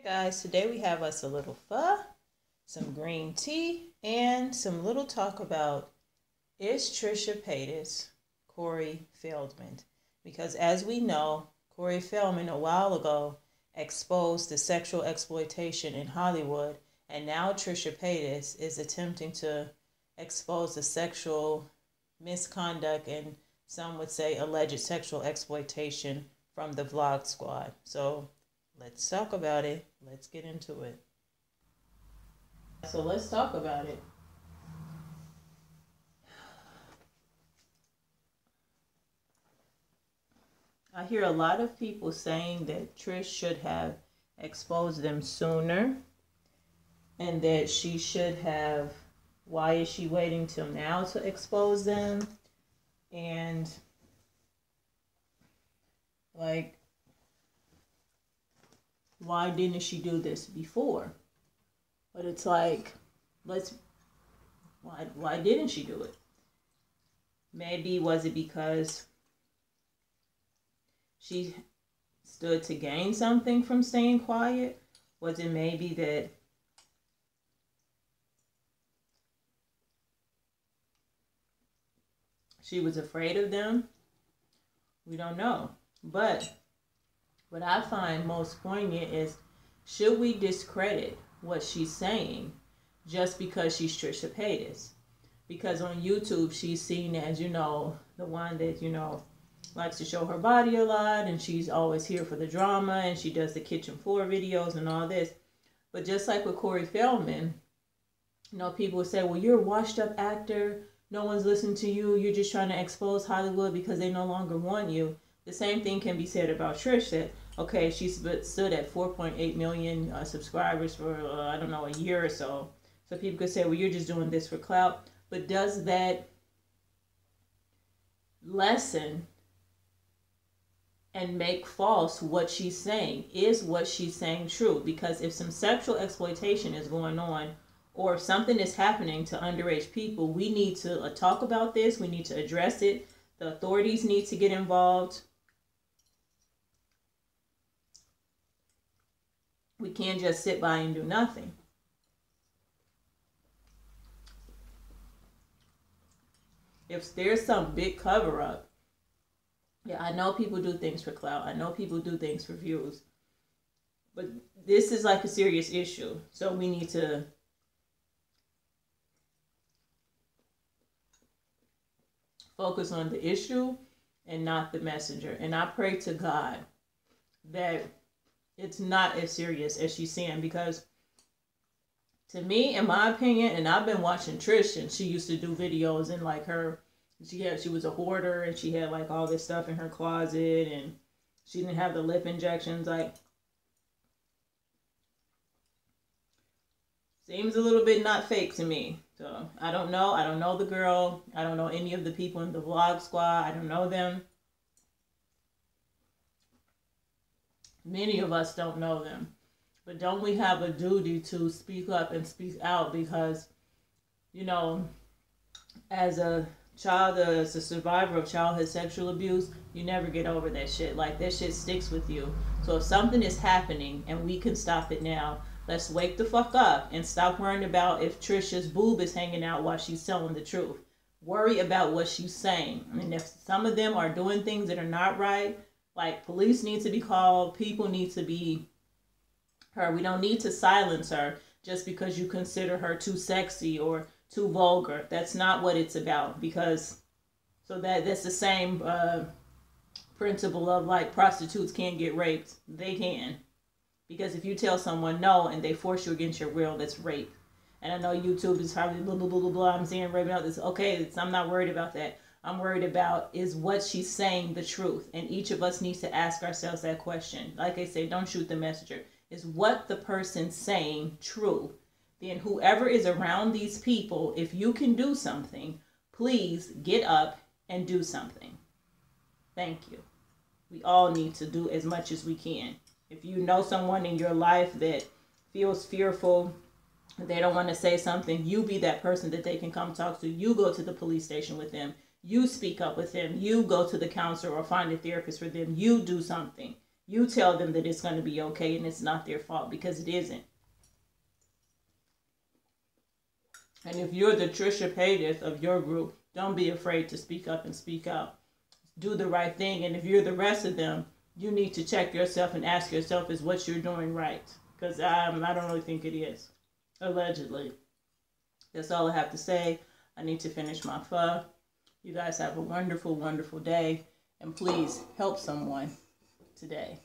Guys, today we have us a little pho, some green tea, and some little talk about, is Trisha Paytas Corey Feldman? Because as we know, Corey Feldman a while ago exposed the sexual exploitation in Hollywood, and now Trisha Paytas is attempting to expose the sexual misconduct and some would say alleged sexual exploitation from the Vlog Squad. So let's talk about it. Let's get into it. So let's talk about it. I hear a lot of people saying that Trish should have exposed them sooner and that she should have, why is she waiting till now to expose them? And like, why didn't she do this before? But it's like, why didn't she do it? Maybe was it because she stood to gain something from staying quiet? Was it maybe that she was afraid of them? We don't know. But what I find most poignant is, should we discredit what she's saying just because she's Trisha Paytas? Because on YouTube, she's seen as, the one that, likes to show her body a lot, and she's always here for the drama, and she does the kitchen floor videos and all this. But just like with Corey Feldman, people would say, well, you're a washed up actor. No one's listening to you. You're just trying to expose Hollywood because they no longer want you. The same thing can be said about Trish, that, okay, she stood at 4.8 million subscribers for, a year or so. So people could say, well, you're just doing this for clout. But does that lessen and make false what she's saying? Is what she's saying true? Because if some sexual exploitation is going on, or if something is happening to underage people, we need to talk about this. We need to address it. The authorities need to get involved. We can't just sit by and do nothing. If there's some big cover up, yeah, I know people do things for clout. I know people do things for views. But this is like a serious issue. So we need to focus on the issue and not the messenger. And I pray to God that it's not as serious as she's saying, because to me, in my opinion, and I've been watching Trish, and she used to do videos and like she was a hoarder, and she had like all this stuff in her closet, and she didn't have the lip injections. Like, seems a little bit not fake to me. So I don't know. I don't know the girl. I don't know any of the people in the Vlog Squad. I don't know them. Many of us don't know them. But don't we have a duty to speak up and speak out? Because, as a child, as a survivor of childhood sexual abuse, you never get over that shit. Like, that shit sticks with you. So if something is happening and we can stop it now, let's wake the fuck up and stop worrying about if Trisha's boob is hanging out while she's telling the truth. Worry about what she's saying. I mean, if some of them are doing things that are not right, like, police need to be called, people need to be heard. We don't need to silence her just because you consider her too sexy or too vulgar. That's not what it's about. Because, that's the same principle of, like, prostitutes can't get raped. They can. Because if you tell someone no and they force you against your will, that's rape. And I know YouTube is probably blah, blah, blah, blah, blah. I'm saying rape now. Okay, I'm not worried about that. I'm worried about, is what she's saying the truth? And each of us needs to ask ourselves that question. Like I say, don't shoot the messenger. Is what the person's saying true? Then whoever is around these people, if you can do something, please get up and do something. Thank you. We all need to do as much as we can. If you know someone in your life that feels fearful, they don't want to say something, you be that person that they can come talk to. You go to the police station with them. You speak up with them. You go to the counselor or find a therapist for them. You do something. You tell them that it's going to be okay and it's not their fault, because it isn't. And if you're the Trisha Paytas of your group, don't be afraid to speak up and speak out. Do the right thing. And if you're the rest of them, you need to check yourself and ask yourself, is what you're doing right? Because I don't really think it is. Allegedly. That's all I have to say. I need to finish my pho. You guys have a wonderful, wonderful day. And please help someone today.